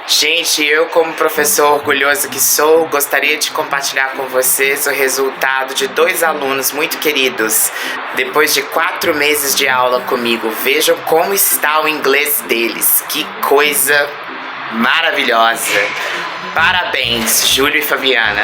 Gente, eu como professor orgulhoso que sou, gostaria de compartilhar com vocês o resultado de 2 alunos muito queridos. Depois de 4 meses de aula comigo, vejam como está o inglês deles. Que coisa maravilhosa! Parabéns, Júlio e Fabiana.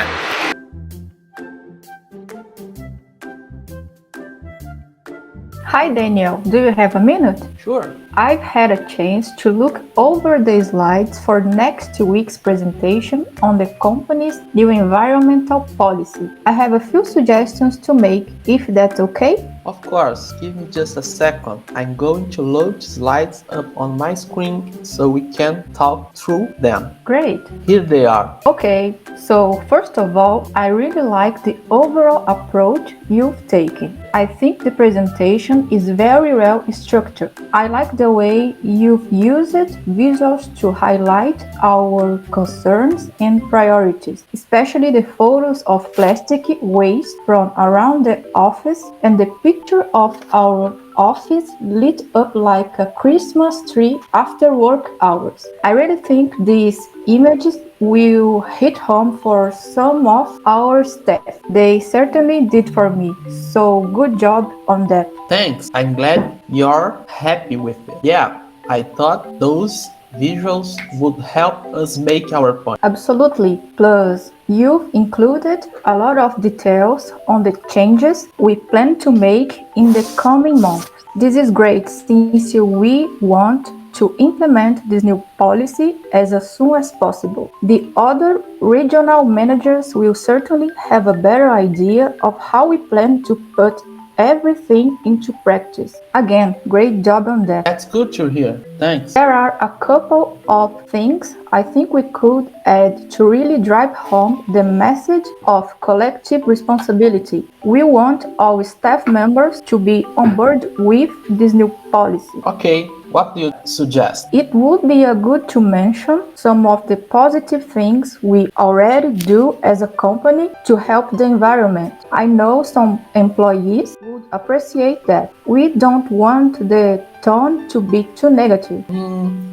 Hi Daniel, do you have a minute? Sure. I've had a chance to look over the slides for next week's presentation on the company's new environmental policy. I have a few suggestions to make, if that's okay. Of course, give me just a second. I'm going to load slides up on my screen so we can talk through them. Great. Here they are. Okay, so first of all, I really like the overall approach you've taken. I think the presentation is very well structured. I like the way you've used visuals to highlight our concerns and priorities, especially the photos of plastic waste from around the office and the picture of our office lit up like a Christmas tree after work hours. I really think these images will hit home for some of our staff. They certainly did for me, so good job on that. Thanks. I'm glad you're happy with it. Yeah, I thought those visuals would help us make our point. Absolutely. Plus, you've included a lot of details on the changes we plan to make in the coming months. This is great since we want to implement this new policy as soon as possible. The other regional managers will certainly have a better idea of how we plan to put everything into practice. Again, great job on that. That's good to hear. Thanks. There are a couple of things I think we could add to really drive home the message of collective responsibility. We want all staff members to be on board with this new policy. Okay, what do you suggest? It would be good to mention some of the positive things we already do as a company to help the environment. I know some employees would appreciate that. We don't want the tone to be too negative.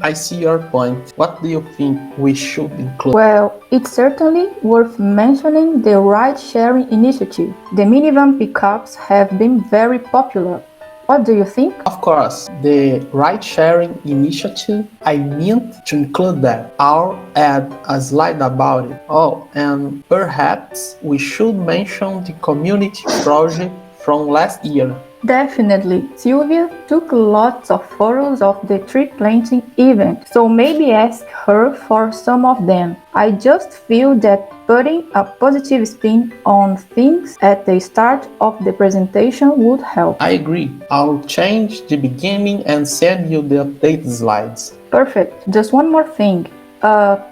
I see your point. What do you think we should include? Well, it's certainly worth mentioning the ride-sharing initiative. The minivan pickups have been very popular. What do you think? Of course, the ride-sharing initiative, I meant to include that. I'll add a slide about it. Oh, and perhaps we should mention the community project from last year. Definitely. Sylvia took lots of photos of the tree planting event, so maybe ask her for some of them. I just feel that putting a positive spin on things at the start of the presentation would help. I agree. I'll change the beginning and send you the updated slides. Perfect. Just one more thing.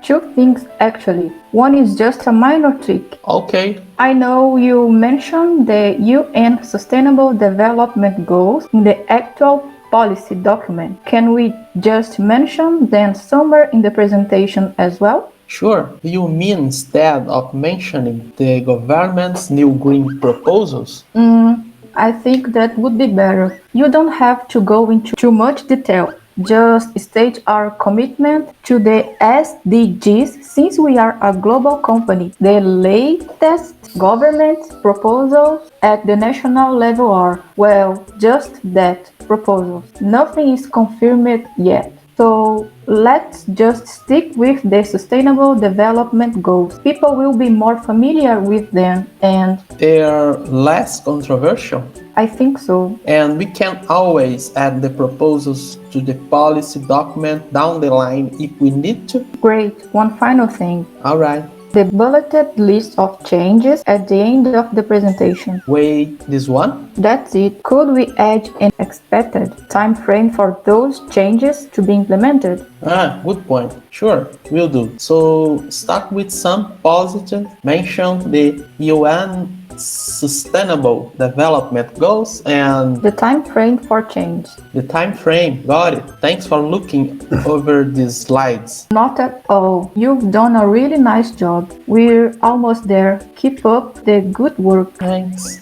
2 things actually. One is just a minor trick. Okay. I know you mentioned the UN Sustainable Development Goals in the actual policy document. Can we just mention them somewhere in the presentation as well? Sure. You mean instead of mentioning the government's new green proposals? I think that would be better. You don't have to go into too much detail. Just state our commitment to the SDGs since we are a global company. The latest government proposals at the national level are, well, just that, proposals. Nothing is confirmed yet. So let's just stick with the Sustainable Development Goals. People will be more familiar with them and They're less controversial. I think so. And we can always add the proposals to the policy document down the line if we need to. Great. One final thing. All right. The bulleted list of changes at the end of the presentation. Wait, this one? That's it. Could we add an expected time frame for those changes to be implemented? Good point. Sure, will do. So start with some positive. Mention the UN Sustainable Development Goals and The time frame for change. the time frame. Got it. Thanks for looking over these slides. Not at all. You've done a really nice job. We're almost there. Keep up the good work. Thanks.